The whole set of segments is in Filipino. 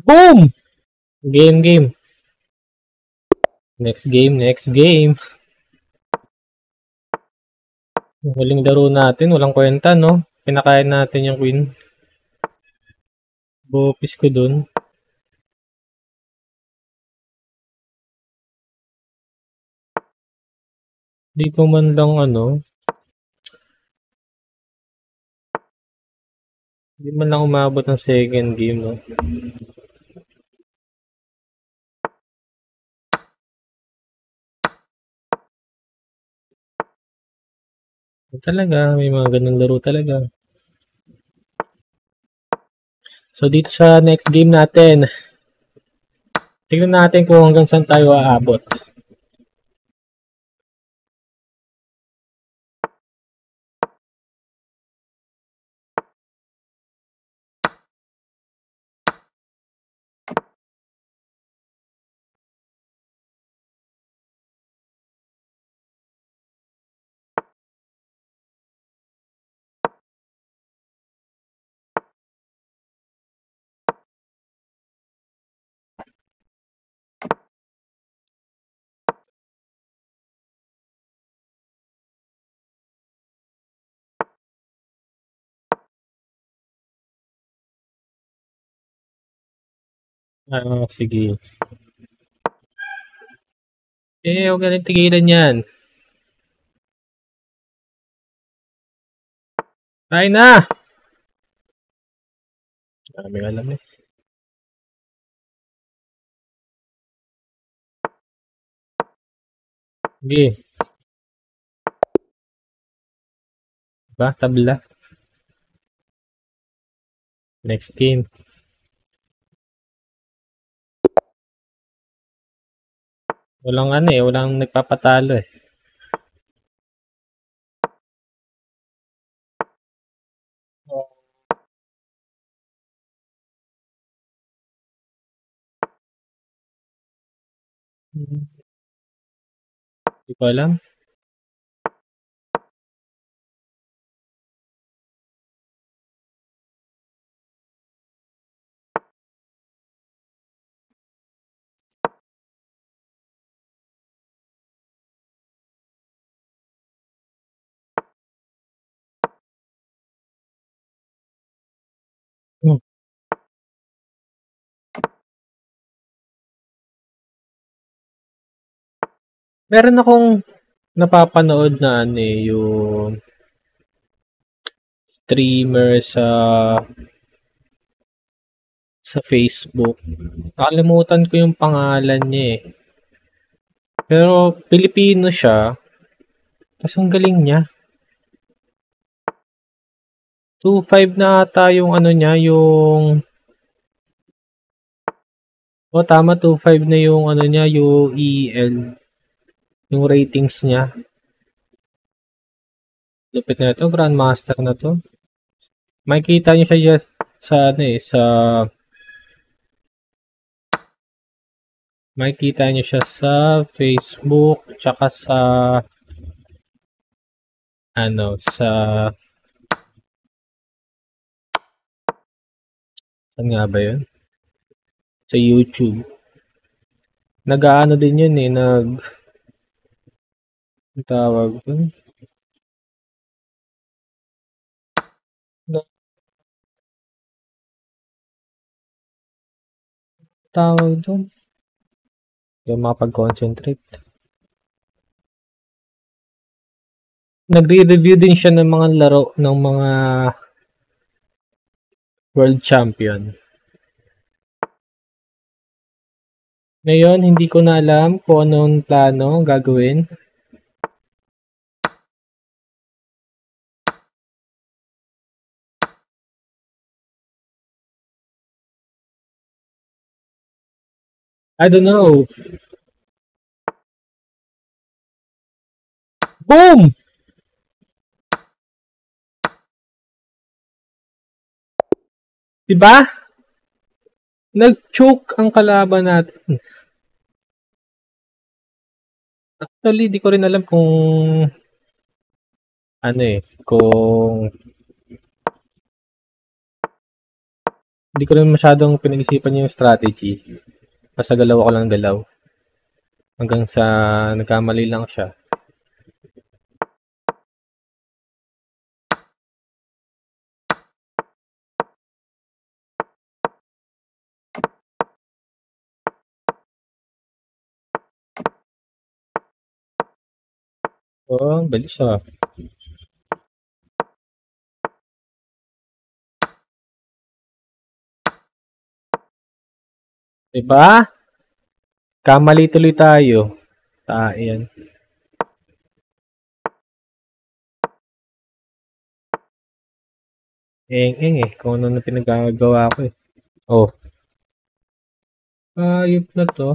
Boom! Game. Next game. Huling laro natin, walang kwenta, no? Pinakain natin yung queen. Bopis ko dun. Di ko man lang di man lang umabot ng second game, no? Talaga, may mga ganun laro talaga. So, dito sa next game natin, tignan natin kung hanggang saan tayo aabot. Sige. Huwag ka rin tigilan yan. Try na! Maraming alam eh. Sige. Ba, tabla. Next game. Walang walang nagpapatalo eh. Hindi ko alam. Meron akong napapanood na yung streamer sa Facebook. Nakalimutan ko yung pangalan niya eh. Pero Pilipino siya. Tapos ang galing niya. 2.5 na ata yung niya, yung tama, 2.5 na yung niya, yung EL. Yung ratings niya. Lupit na ito, Grandmaster na to. Makikita niyo siya makikita niyo siya sa Facebook tsaka sa saan nga ba yun? Sa YouTube. Nag-aano din yun eh, tawag dun? Tawag dun? Yung makapag-concentrate. Nagre-review din siya ng mga laro ng mga world champion. Ngayon, hindi ko na alam kung anong plano gagawin. I don't know. Boom! Diba? Nag-choke ang kalaban natin. Actually, di ko rin alam kung kung Hindi ko rin masyadong pinag-isipan yung strategy. Basta galaw ako lang galaw. Hanggang sa nagkamali lang siya. Oh, ang bilis ah. Diba? Kamali tuloy tayo. Yan. Eng eh. Kung ano na pinagagawa ko eh. Oh. Ayop na to.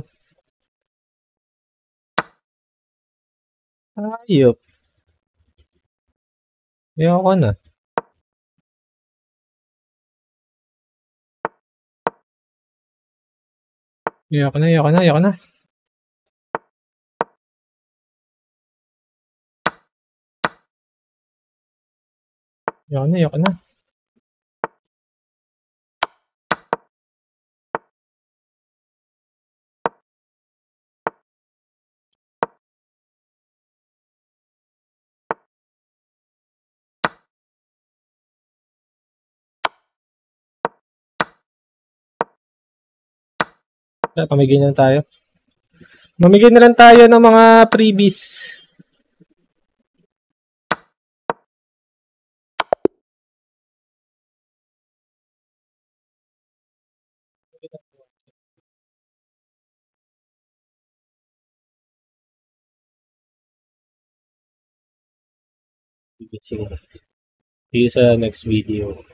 Ayop. Ayoko na. Ayoko na, ayoko na, ayoko na. Ayoko na, ayoko na. Pamigay na lang tayo. Mamigay na lang tayo ng mga freebies. Sige. See you sa next video.